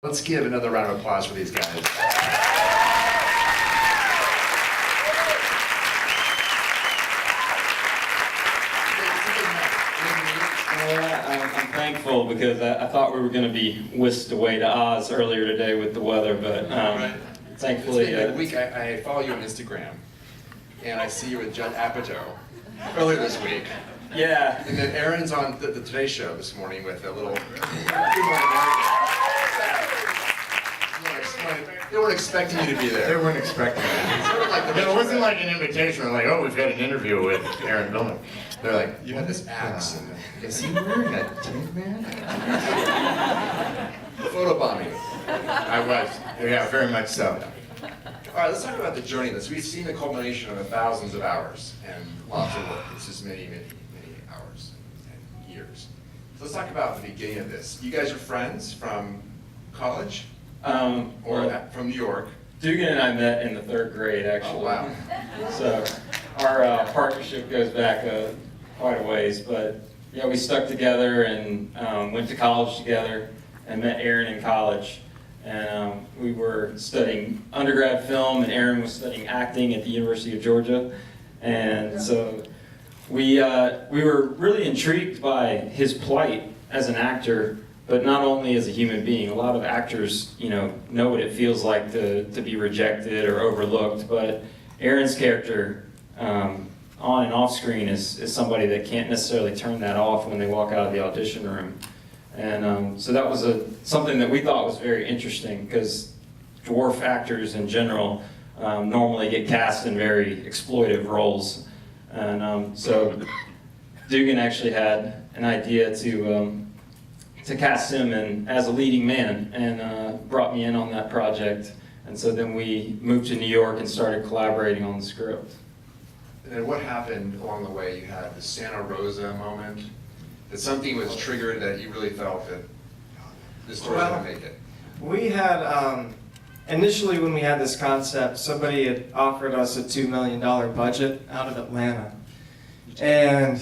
Let's give another round of applause for these guys. I'm thankful because I thought we were going to be whisked away to Oz earlier today with the weather, but thankfully... It's been a week. I follow you on Instagram, and I see you with Judd Apatow earlier this week. Yeah. And then Aaron's on the Today Show this morning with a little... Good Morning America. They weren't expecting you to be there. They weren't expecting it. Sort of like It wasn't like an invitation, like, oh, we've got an interview with Aaron Beelner. They're like, You had this axe, and is he wearing a tank man? Photobombing. I was. Yeah, very much so. All right, let's talk about the journey of this. We've seen the culmination of thousands of hours and lots of work. It's just many, many, many hours and years. So let's talk about the beginning of this. You guys are friends from college? Or from New York? Dugan and I met in the 3rd grade, actually. Oh, wow. So our partnership goes back quite a ways, but yeah, we stuck together and went to college together and met Aaron in college. And we were studying undergrad film, and Aaron was studying acting at the University of Georgia. And so we were really intrigued by his plight as an actor, but not only as a human being. A lot of actors, know what it feels like to be rejected or overlooked, but Aaron's character on and off screen is somebody that can't necessarily turn that off when they walk out of the audition room. And so that was something that we thought was very interesting, because dwarf actors in general normally get cast in very exploitive roles. And so Dugan actually had an idea to cast him as a leading man, and brought me in on that project. And so then we moved to New York and started collaborating on the script. And then what happened along the way? You had the Santa Rosa moment, that something was triggered that you really felt that this story's going to make it. We had, initially when we had this concept, somebody had offered us a $2 million budget out of Atlanta. And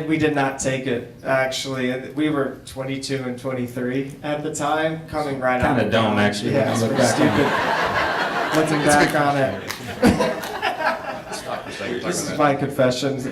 we did not take it, actually. We were 22 and 23 at the time, coming right out of Kind of dumb, actually. Yeah, when it's I look pretty back on it. stupid. Looking back on it. Stop for a second, talk This about is that. my confessions.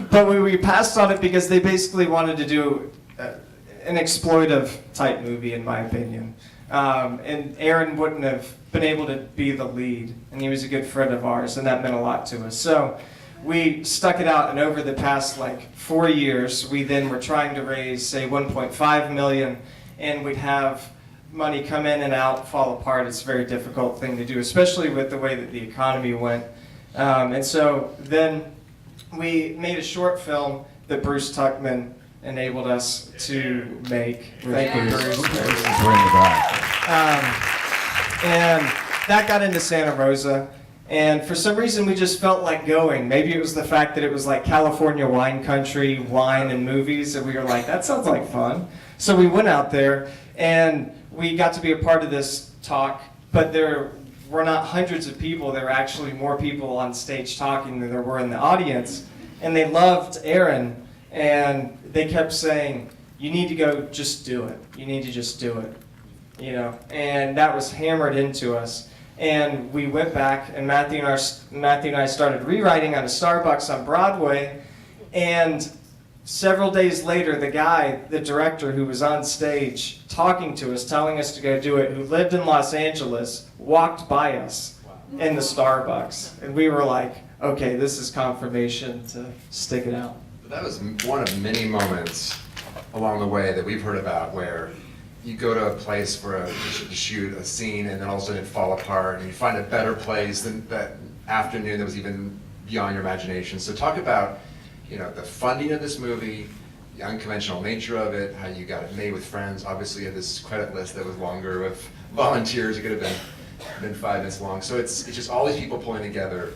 But we passed on it because they basically wanted to do an exploitive type movie, in my opinion. And Aaron wouldn't have been able to be the lead, and he was a good friend of ours, and that meant a lot to us. So we stuck it out, and over the past 4 years, we then were trying to raise, say, 1.5 million, and we'd have money come in and out, fall apart. It's a very difficult thing to do, especially with the way that the economy went. And so then we made a short film that Bruce Tuckman enabled us to make. Thank you, Bruce. And that got into Santa Rosa. And for some reason, we just felt like going. Maybe it was the fact that it was like California wine country, wine and movies, and we were like, that sounds like fun. So we went out there, and we got to be a part of this talk, but there were not hundreds of people. There were actually more people on stage talking than there were in the audience. And they loved Aaron, and they kept saying, you need to go just do it. You need to just do it. And that was hammered into us. And we went back, and Matthew and I started rewriting on a Starbucks on Broadway. And several days later, the director who was on stage talking to us, telling us to go do it, who lived in Los Angeles, walked by us in the Starbucks. And we were like, okay, this is confirmation to stick it out. That was one of many moments along the way that we've heard about where you go to a place to shoot a scene, and then all of a sudden it fall apart, and you find a better place than that afternoon that was even beyond your imagination. So talk about, the funding of this movie, the unconventional nature of it, how you got it made with friends. Obviously, you had this credit list that was longer with volunteers. It could have been 5 minutes long. So it's just all these people pulling together.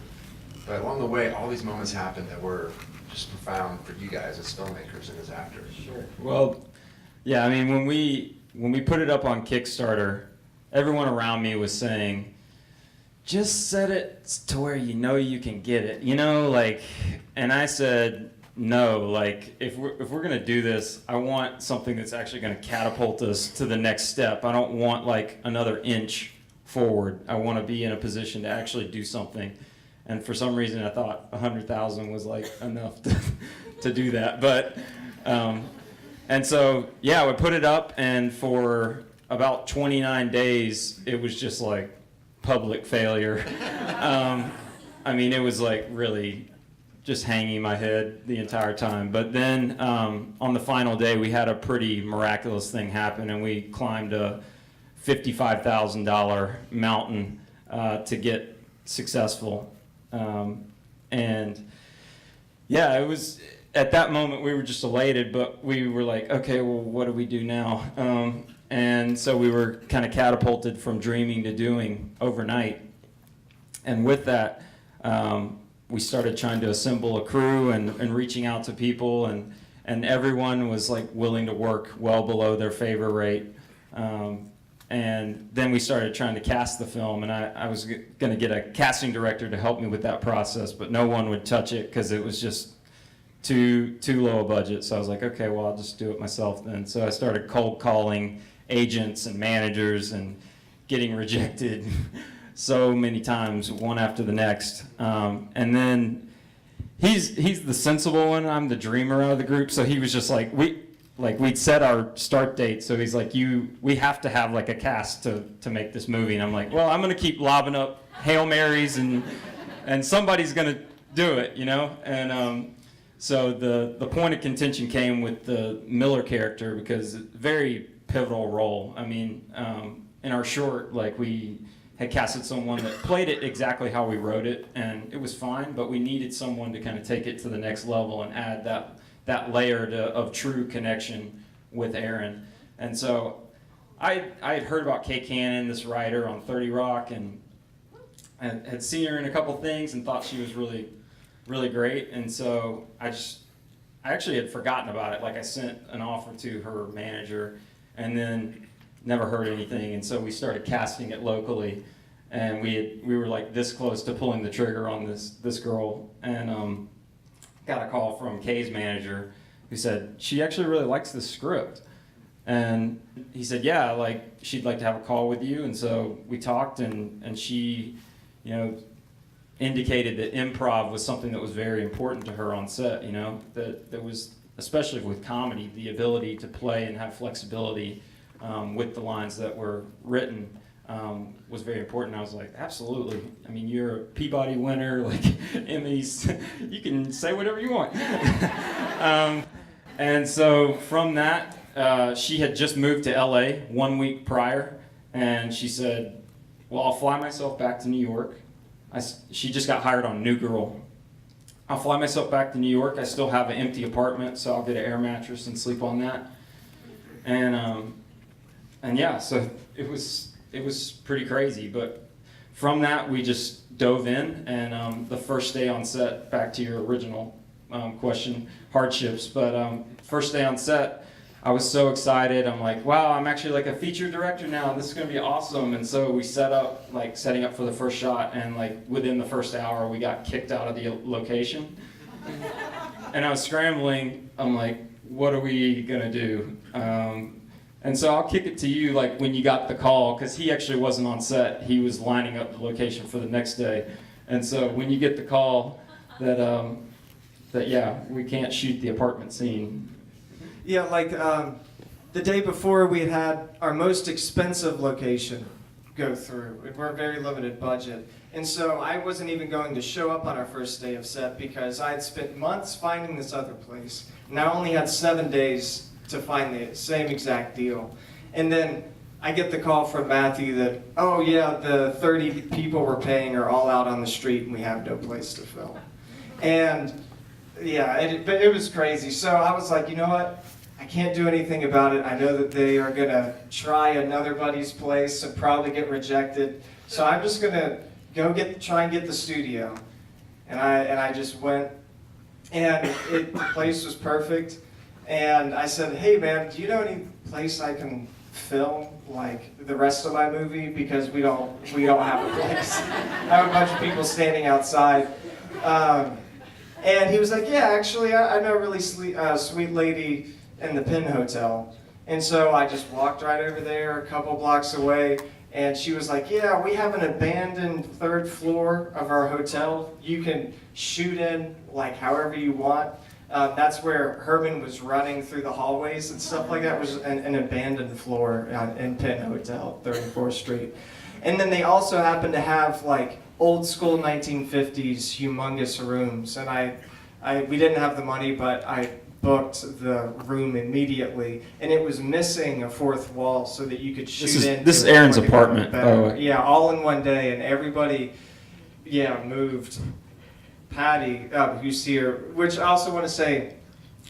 But along the way, all these moments happened that were just profound for you guys as filmmakers and as actors. Sure. Well, yeah, I mean, when we put it up on Kickstarter, everyone around me was saying, just set it to where you can get it, and I said, no, like if we're gonna do this, I want something that's actually gonna catapult us to the next step. I don't want like another inch forward. I want to be in a position to actually do something. And for some reason, I thought 100,000 was like enough to do that. But and so yeah, we put it up, and for about 29 days, it was just like public failure. I mean, it was like really just hanging my head the entire time. But then on the final day, we had a pretty miraculous thing happen, and we climbed a $55,000 mountain to get successful. And yeah, it was, at that moment we were just elated, but we were like, okay, well, what do we do now? And so we were kind of catapulted from dreaming to doing overnight. And with that, we started trying to assemble a crew and reaching out to people, and everyone was like willing to work well below their favor rate. And then we started trying to cast the film, and I was going to get a casting director to help me with that process, but no one would touch it because it was just too low a budget. So I was like, okay, well, I'll just do it myself then. So I started cold calling agents and managers and getting rejected so many times, one after the next. And then he's the sensible one. I'm the dreamer out of the group. So he was just like, we'd set our start date. So he's like, we have to have like a cast to make this movie. And I'm like, well, I'm going to keep lobbing up Hail Marys and somebody's going to do it, you know? And so the point of contention came with the Miller character, because very pivotal role. I mean, in our short, like, we had casted someone that played it exactly how we wrote it, and it was fine, but we needed someone to kind of take it to the next level and add that layer of true connection with Aaron. And so I had heard about Kay Cannon, this writer on 30 Rock, and had seen her in a couple things and thought she was really, really great. And so I actually had forgotten about it. Like, I sent an offer to her manager and then never heard anything. And so we started casting it locally, and we were like this close to pulling the trigger on this girl. And got a call from Kay's manager who said she actually really likes the script. And he said, yeah, like, she'd like to have a call with you. And so we talked, and she, you know, indicated that improv was something that was very important to her on set, you know, that there was, especially with comedy, the ability to play and have flexibility with the lines that were written was very important. I was like, absolutely. I mean, you're a Peabody winner, like Emmys, you can say whatever you want. And so from that, she had just moved to LA 1 week prior, and she said, well, I'll fly myself back to New York. She just got hired on New Girl. I'll fly myself back to New York. I still have an empty apartment, so I'll get an air mattress and sleep on that. And yeah, so it was pretty crazy. But from that, we just dove in, and the first day on set, back to your original question, hardships. But first day on set, I was so excited. I'm like, wow, I'm actually like a feature director now. This is gonna be awesome. And so we setting up for the first shot, and like within the first hour, we got kicked out of the location. And I was scrambling. I'm like, what are we gonna do? And so I'll kick it to you, like, when you got the call, because he actually wasn't on set. He was lining up the location for the next day. And so when you get the call that yeah, we can't shoot the apartment scene. Yeah, like the day before, we had our most expensive location go through. We're a very limited budget. And so I wasn't even going to show up on our first day of set because I had spent months finding this other place. And I only had 7 days to find the same exact deal. And then I get the call from Matthew that, oh yeah, the 30 people we're paying are all out on the street and we have no place to film. And yeah, it was crazy. So I was like, you know what? I can't do anything about it. I know that they are gonna try another buddy's place and probably get rejected. So I'm just gonna go try and get the studio. And I just went, and the place was perfect. And I said, hey man, do you know any place I can film like the rest of my movie? Because we don't have a place. I have a bunch of people standing outside. And he was like, yeah, actually, I know a really sweet lady in the Penn Hotel. And so I just walked right over there a couple blocks away, and she was like, yeah, we have an abandoned 3rd floor of our hotel. You can shoot in like however you want. That's where Herman was running through the hallways and stuff like that. It was an abandoned floor in Penn Hotel, 34th Street. And then they also happened to have like old school 1950s humongous rooms. And we didn't have the money, but I booked the room immediately, and it was missing a 4th wall so that you could shoot in. This is Aaron's apartment. Oh. Yeah, all in one day, and everybody, moved. Patty, you see her, which I also want to say,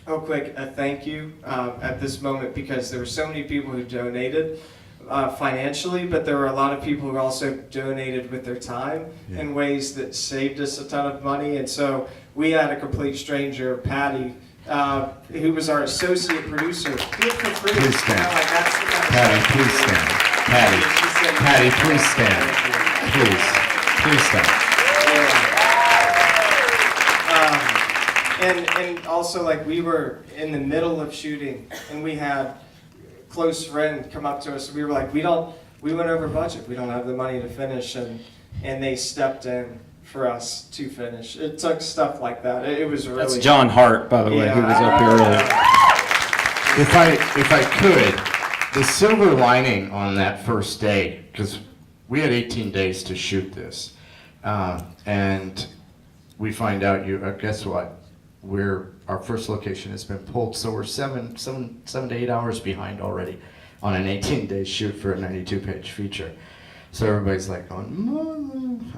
real quick, a thank you at this moment, because there were so many people who donated financially, but there were a lot of people who also donated with their time in ways that saved us a ton of money. And so we had a complete stranger, Patty, who was our associate producer. Please stand. That's the kind of Patty, please stand. Patty, please stand. Please stand. And also, like, we were in the middle of shooting, and we had a close friend come up to us, and we were like, we went over budget, we don't have the money to finish, and they stepped in for us to finish. It took stuff like that. It was really... That's John Hart, by the way, who was up here earlier. If I could, the silver lining on that first day, because we had 18 days to shoot this, and we find out guess what? Our first location has been pulled, so we're 7 to 8 hours behind already on an 18-day shoot for a 92-page feature. So everybody's like going,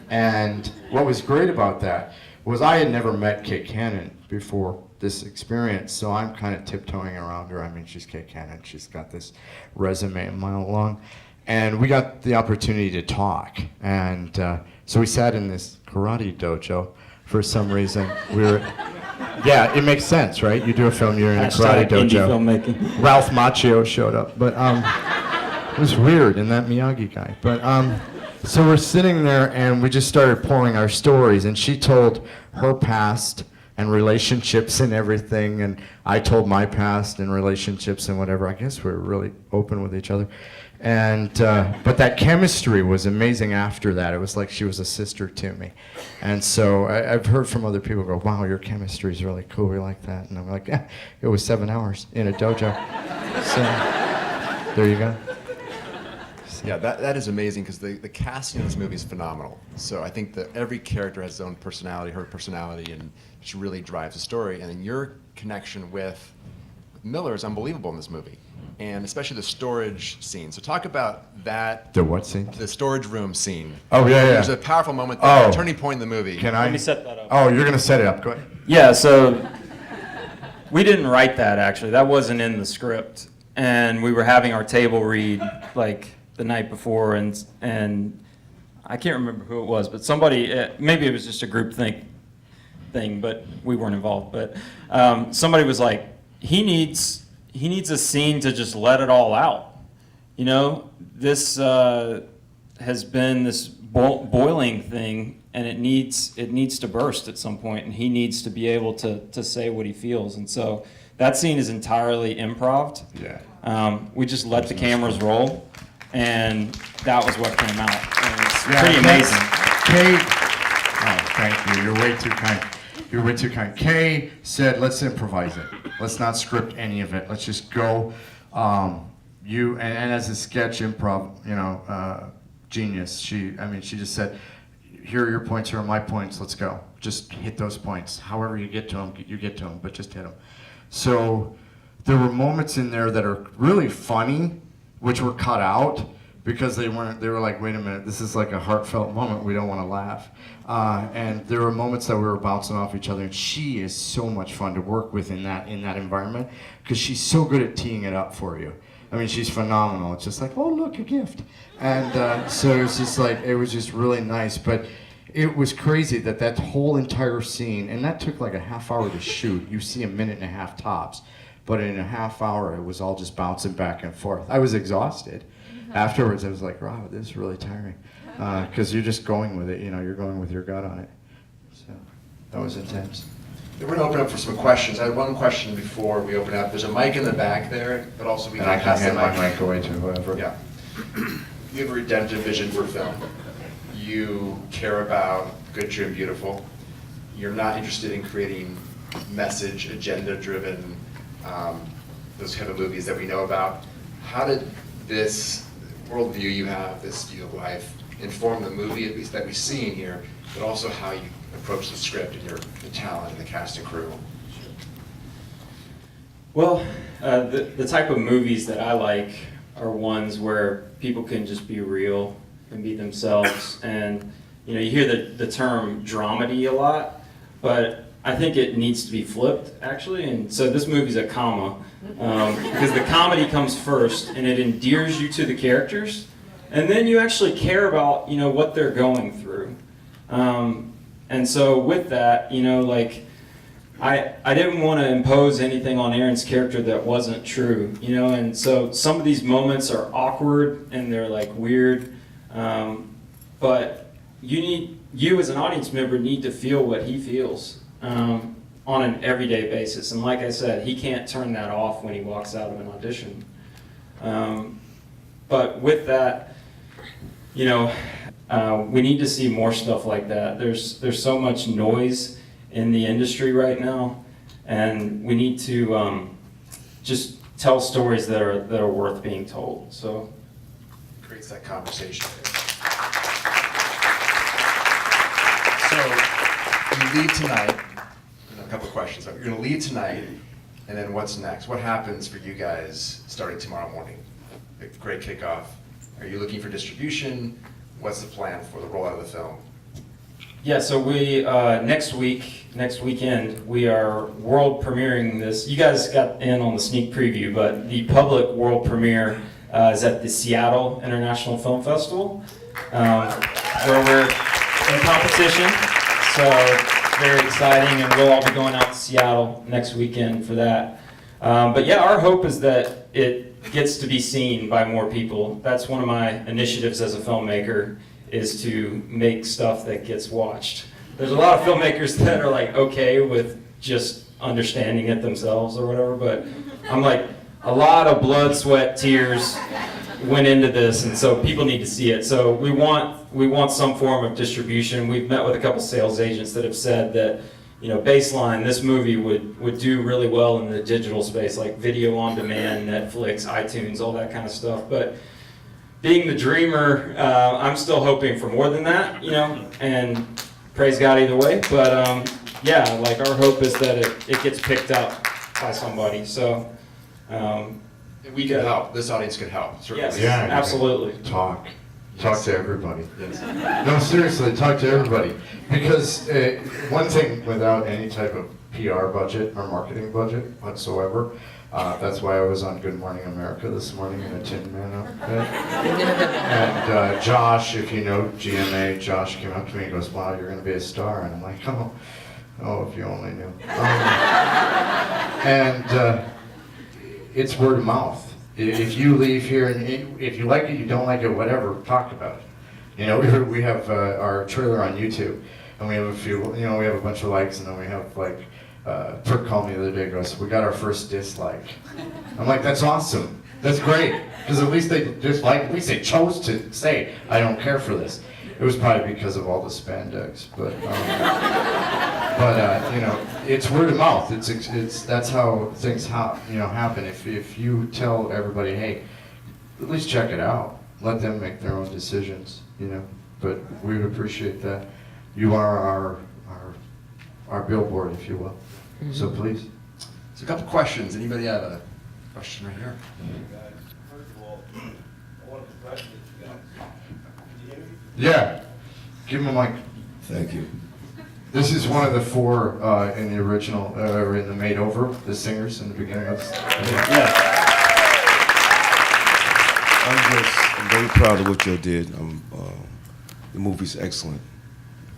and what was great about that was I had never met Kate Cannon before this experience, so I'm kind of tiptoeing around her. I mean, she's Kate Cannon. She's got this resume a mile long, and we got the opportunity to talk, and so we sat in this karate dojo. For some reason, yeah, it makes sense, right? You do a film, you're in a karate dojo. Indie filmmaking. Ralph Macchio showed up, but it was weird, and that Miyagi guy. But so we're sitting there, and we just started pouring our stories, and she told her past and relationships and everything, and I told my past and relationships and whatever. I guess we were really open with each other. And but that chemistry was amazing after that. It was like she was a sister to me. And so I've heard from other people go, wow, your chemistry is really cool, we like that. And I'm like, yeah, it was 7 hours in a dojo. So there you go. Yeah, that is amazing, because the casting in this movie is phenomenal. So I think that every character has its own personality, her personality, and she really drives the story. And then your connection with Miller is unbelievable in this movie, and especially the storage scene. So talk about that. The what scene? The storage room scene. Oh, yeah. There's a powerful moment there, a turning point in the movie. Can I? Let me set that up. Oh, you're going to set it up. Go ahead. Yeah, so we didn't write that, actually. That wasn't in the script. And we were having our table read, like, the night before, and I can't remember who it was, but somebody, maybe it was just a group thing, but we weren't involved. But somebody was like, he needs a scene to just let it all out. You know, this has been this boiling thing, and it needs to burst at some point, and he needs to be able to say what he feels. And so that scene is entirely improv. Yeah. We just let the cameras roll, and that was what came out. And it's Yeah, pretty amazing. Kay, oh, thank you. You're way too kind. You're way too kind. Kay said, let's improvise it. Let's not script any of it. Let's just go. And as a sketch improv, genius. She just said, here are your points, here are my points, let's go. Just hit those points. However you get to them, but just hit them. So there were moments in there that are really funny, which were cut out because they were like, wait a minute, this is like a heartfelt moment, we don't want to laugh. And there were moments that we were bouncing off each other, and she is so much fun to work with in that environment, because she's so good at teeing it up for you. I mean, she's phenomenal. It's just like, oh, look, a gift. And so it was just like, it was just really nice. But it was crazy that whole entire scene, and that took like a half hour to shoot. You see a minute and a half tops. But in a half hour, it was all just bouncing back and forth. I was exhausted. Afterwards, I was like, wow, this is really tiring. Because you're just going with it, you're going with your gut on it. So. That was intense. We're going to open up for some questions. I had one question before we open up. There's a mic in the back there, but also we And I can pass the hand my mic away to whoever. Yeah. You have a redemptive vision for film. You care about good, true, and beautiful. You're not interested in creating message, agenda-driven, those kind of movies that we know about. How did this worldview you have, this view of life, inform the movie, at least that we've seen here, but also how you approach the script and the talent and the cast and crew? Well, the type of movies that I like are ones where people can just be real and be themselves. And you hear the term dramedy a lot, but I think it needs to be flipped, actually. And so this movie's a comma, because the comedy comes first, and it endears you to the characters, and then you actually care about what they're going through. And so with that, like, I didn't want to impose anything on Aaron's character that wasn't true, and so some of these moments are awkward and they're like weird, but you as an audience member need to feel what he feels on an everyday basis. And like I said, he can't turn that off when he walks out of an audition. But with that, we need to see more stuff like that. There's so much noise in the industry right now, and we need to just tell stories that are worth being told. So Creates that conversation. So you leave tonight. A couple of questions. You're going to leave tonight, and then what's next? What happens for you guys starting tomorrow morning? A great kickoff. Are you looking for distribution? What's the plan for the rollout of the film? yeah, so we next weekend, we are world premiering this. You guys got in on the sneak preview, but the public world premiere is at the Seattle International Film Festival, where we're in competition. So very exciting, and we'll all be going out to Seattle next weekend for that. But yeah, our hope is that it gets to be seen by more people. That's one of my initiatives as a filmmaker, is to make stuff that gets watched. There's a lot of filmmakers that are like okay with just understanding it themselves or whatever, but I'm like, a lot of blood, sweat, tears went into this, and so people need to see it. So we want some form of distribution. We've met with a couple sales agents that have said that, baseline, this movie would do really well in the digital space, like video on demand, Netflix, iTunes, all that kind of stuff. But being the dreamer, I'm still hoping for more than that, and praise God either way. But yeah, like, our hope is that it gets picked up by somebody. So We can help. This audience can help. Certainly. yes, Yeah, you absolutely. Talk to everybody. Yes. No, seriously, talk to everybody. Because one thing, without any type of PR budget or marketing budget whatsoever, that's why I was on Good Morning America this morning in a Tin Man outfit. And Josh, if you know GMA, Josh came up to me and goes, "Wow, you're going to be a star." And I'm like, oh, if you only knew. It's word of mouth. If you leave here and if you like it, you don't like it, whatever, talk about it. We have our trailer on YouTube, and we have a few, we have a bunch of likes, and then we have like, Perk called me the other day and goes, "We got our first dislike." I'm like, that's awesome. That's great. Because at least they dislike, at least they chose to say, "I don't care for this." It was probably because of all the spandex, but it's word of mouth. It's that's how things happen. If you tell everybody, "Hey, at least check it out," let them make their own decisions. But we would appreciate that. You are our billboard, if you will. Mm-hmm. So please. So a couple questions. Anybody have a question right here? First of all, I want to congratulate you guys. Did you hear me? Yeah. Give him a mic. Thank you. This is one of the four in the original, or in the Made Over, the singers in the beginning of this. Yeah. I'm very proud of what you did. The movie's excellent.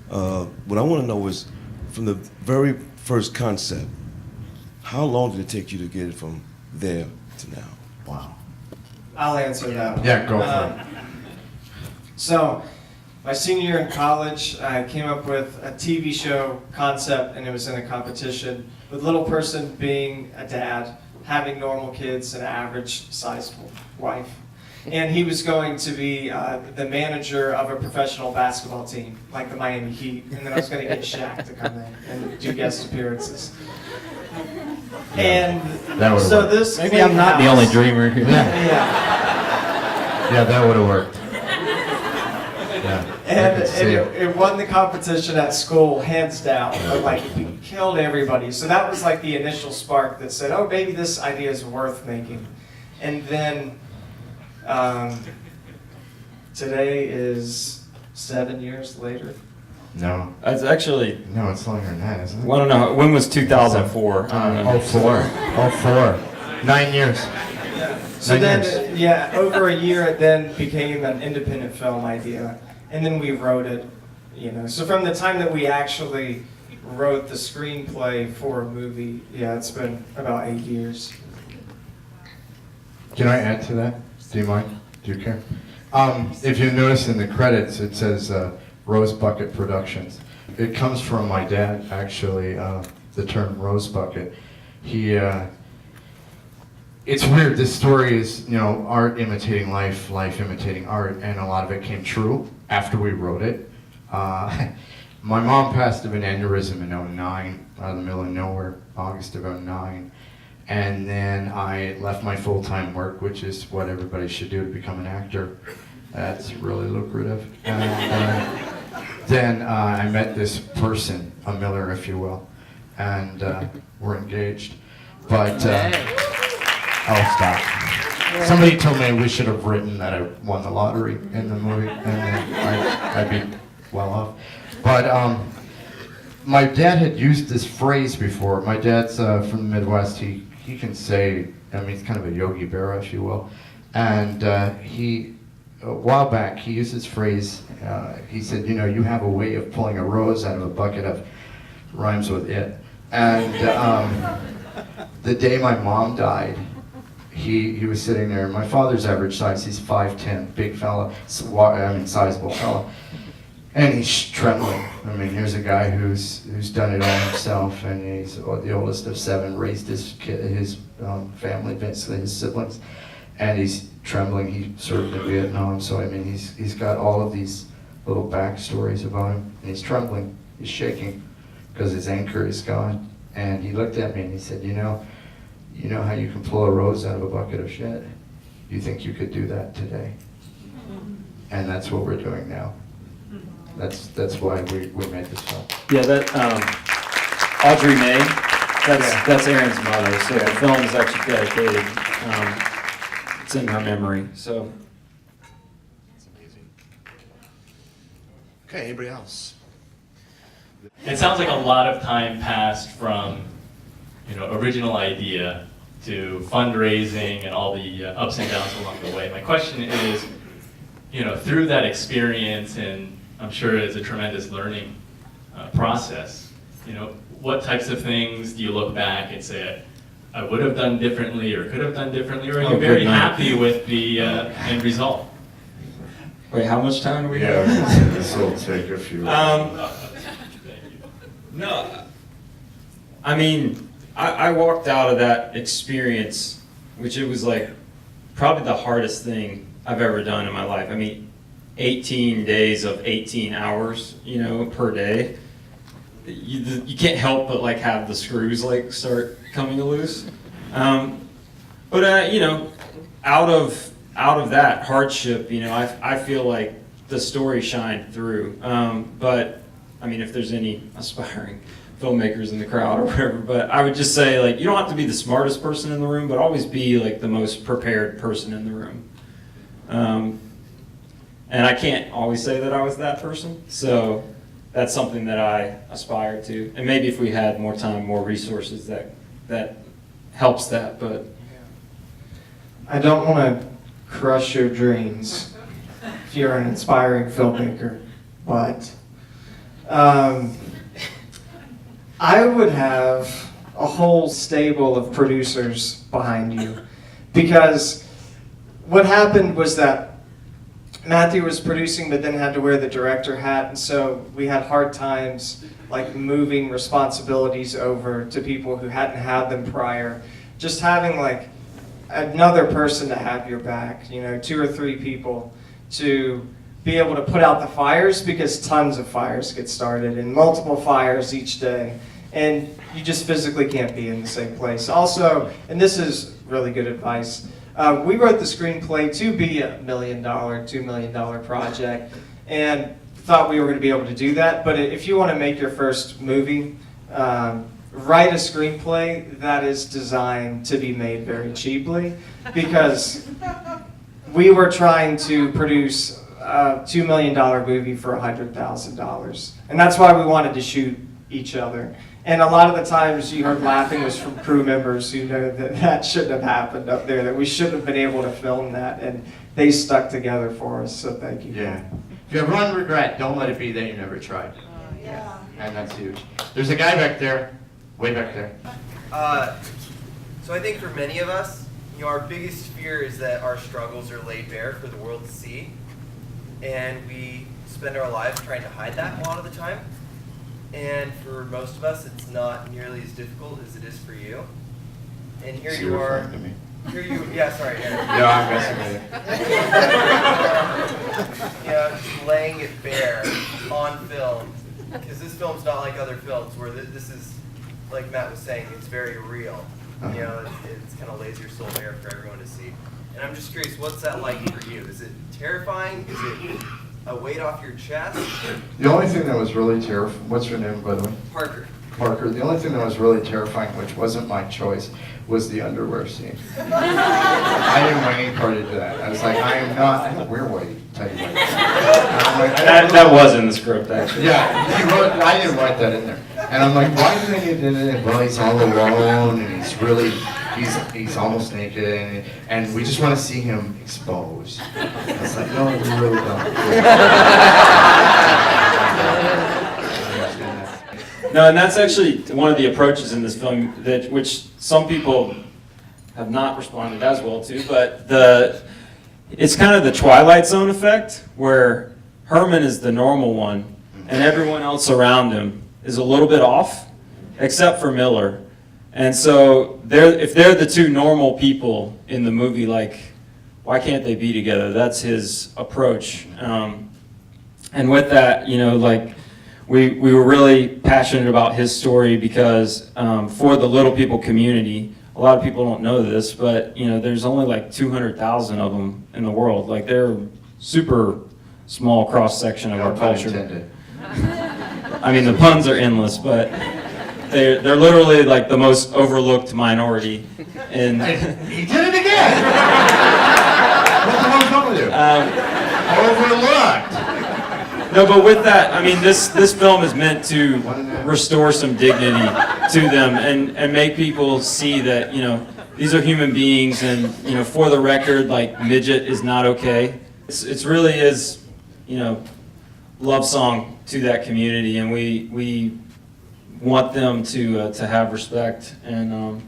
What I want to know is, from the very first concept, how long did it take you to get it from there to now? Wow. I'll answer that one. Yeah, go for it. So, My senior year in college, I came up with a TV show concept, and it was in a competition with little person being a dad, having normal kids, and an average-sized wife. And he was going to be the manager of a professional basketball team, like the Miami Heat, and then I was going to get Shaq to come in and do guest appearances. And That would've so worked. this Maybe I'm not the only dreamer here. Yeah. Yeah, that would have worked. Yeah. And, I could see it. it won the competition at school, hands down. Like, it killed everybody. So that was like the initial spark that said, oh, maybe this idea is worth making. And then today is 7 years later. No, It's actually, no, it's longer than that, isn't it? I don't know, when was 2004? I don't know. 04. 9 years. So 9 then, years. yeah, over a year it then became an independent film idea. And then we wrote it, you know. So from the time that we actually wrote the screenplay for a movie, yeah, it's been about 8 years. Can I add to that? Do you mind? Do you care? If you notice in the credits, it says Rose Bucket Productions. It comes from my dad, actually, the term Rose Bucket. It's weird. This story is, you know, art imitating life, life imitating art, and a lot of it came true after we wrote it. My mom passed of an aneurysm in '09, out of the middle of nowhere, August of '09. And then I left my full-time work, which is what everybody should do to become an actor. That's really lucrative. And then I met this person, a Miller, if you will, and we're engaged. But, oh, stop. Somebody told me we should have written that I won the lottery in the movie, and then I'd be well off. But my dad had used this phrase before. My dad's from the Midwest. He can say, I mean, he's kind of a Yogi Berra, if you will. And a while back, he used this phrase. He said, you know, you have a way of pulling a rose out of a bucket of rhymes with it. And the day my mom died, he was sitting there. My father's average size, he's 5'10", big fella, sizable fella. And he's trembling. I mean, here's a guy who's done it all himself, and he's the oldest of 7, raised his family, basically his siblings, and he's trembling. He served in Vietnam, so I mean, he's got all of these little backstories about him, and he's trembling, he's shaking, because his anchor is gone. And he looked at me and he said, you know how you can pull a rose out of a bucket of shit? You think you could do that today? And that's what we're doing now. That's why we made this film. Yeah, that Audrey May. That's Aaron's mother. So the film is actually dedicated. It's in her memory. So. That's amazing. Okay, anybody else? It sounds like a lot of time passed from, you know, original idea to fundraising and all the ups and downs along the way. My question is, you know, through that experience, and I'm sure it's a tremendous learning process, you know, what types of things do you look back and say, I would have done differently or could have done differently, or are you very happy with the end result? Wait, how much time do we Yeah, have? this will take a few. No, I mean, I walked out of that experience, which it was like probably the hardest thing I've ever done in my life. I mean, 18 days of 18 hours, you know, per day. You can't help but like have the screws like start coming loose. But you know, out of that hardship, you know, I feel like the story shined through. But I mean, if there's any aspiring filmmakers in the crowd or whatever, but I would just say, like, you don't have to be the smartest person in the room, but always be like the most prepared person in the room. And I can't always say that I was that person, so that's something that I aspire to. And maybe if we had more time, more resources, that helps that. But I don't want to crush your dreams if you're an inspiring filmmaker, but I would have a whole stable of producers behind you, because what happened was that Matthew was producing, but then had to wear the director hat, and so we had hard times like moving responsibilities over to people who hadn't had them prior. Just having like another person to have your back, 2 or 3 people to be able to put out the fires, because tons of fires get started and multiple fires each day, and you just physically can't be in the same place. Also, and this is really good advice, we wrote the screenplay to be $1 million, $2 million project, and thought we were going to be able to do that. But if you want to make your first movie, write a screenplay that is designed to be made very cheaply, because we were trying to produce a $2 million movie for $100,000, and that's why we wanted to shoot each other. And a lot of the times you heard laughing was from crew members who know that that shouldn't have happened up there, that we shouldn't have been able to film that, and they stuck together for us, so thank you. Yeah. If you have one regret, don't let it be that you never tried. Yeah. And that's huge. There's a guy back there, way back there. So I think for many of us, our biggest fear is that our struggles are laid bare for the world to see, and we spend our lives trying to hide that a lot of the time. And for most of us, it's not nearly as difficult as it is for you. And here you are. Yeah, sorry. No, I'm messing with Just laying it bare on film, because this film's not like other films where this is, like Matt was saying, it's very real. It's kind of lays your soul bare for everyone to see. And I'm just curious, what's that like for you? Is it terrifying? Is it a weight off your chest? The only thing that was really terrifying, what's your name, by the way? Parker. Parker. The only thing that was really terrifying, which wasn't my choice, was the underwear scene. I didn't want any part of that. I was like, I don't wear white, tell you what. That was in the script, actually. Yeah, I didn't write that in there. And I'm like, why did they get in it? Well, he's all alone, and he's almost naked, and we just want to see him exposed. I was like, no, we really don't. No, and that's actually one of the approaches in this film, which some people have not responded as well to, but it's kind of the Twilight Zone effect, where Herman is the normal one, and everyone else around him is a little bit off, except for Miller. And so if they're the two normal people in the movie, like, why can't they be together? That's his approach. And with that, we were really passionate about his story, because for the little people community, a lot of people don't know this, but there's only like 200,000 of them in the world. Like, they're super small cross section of our culture. Intended. I mean, the puns are endless, but they're literally like the most overlooked minority. And he did it again. What the hell's wrong with you? Overlooked. No, but with that, I mean, this film is meant to restore some dignity to them and make people see that, these are human beings, and, for the record, like, midget is not okay. It's really is, love song to that community, and we want them to have respect, and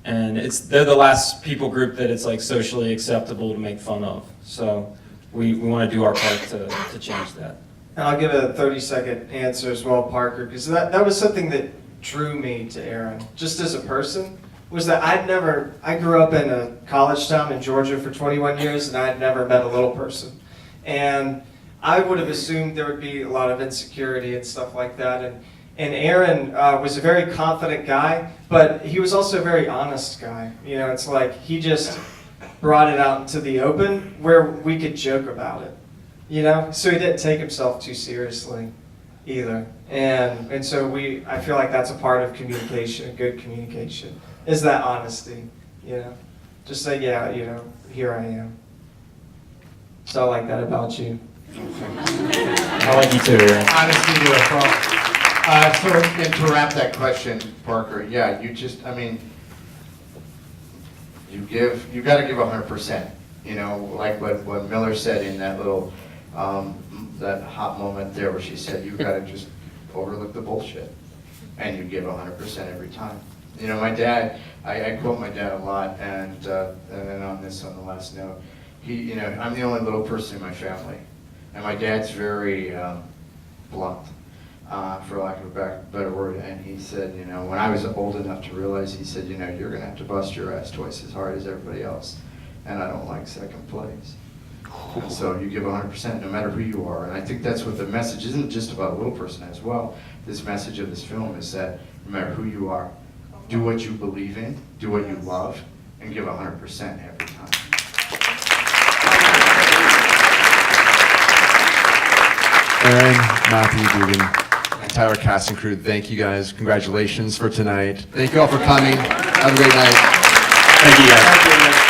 they're the last people group that it's like socially acceptable to make fun of. So we want to do our part to change that. And I'll give a 30-second answer as well, Parker, because that was something that drew me to Aaron, just as a person, was that I grew up in a college town in Georgia for 21 years, and I had never met a little person. And I would have assumed there would be a lot of insecurity and stuff like that. And Aaron was a very confident guy, but he was also a very honest guy. It's like he just brought it out into the open where we could joke about it. So he didn't take himself too seriously either. And so I feel like that's a part of communication, good communication, is that honesty, Just say, yeah, here I am. So I like that about you. I like you too, Aaron. Honesty to a fault. So to wrap that question, Parker, yeah, you got to give 100%. Like what Miller said in that little, that hot moment there where she said, you got to just overlook the bullshit, and you give 100% every time. My dad, I quote my dad a lot, and then on the last note, I'm the only little person in my family, and my dad's very blunt, for lack of a better word. And he said, when I was old enough to realize, he said, you're gonna have to bust your ass twice as hard as everybody else, and I don't like second place. And so you give 100% no matter who you are. And I think that's what the message isn't just about a little person as well. This message of this film is that no matter who you are, do what you believe in, do what you love, and give 100% every time. Aaron, Matthew, Dugan, entire cast and crew, thank you guys. Congratulations for tonight. Thank you all for coming. Have a great night. Thank you guys. Thank you, man.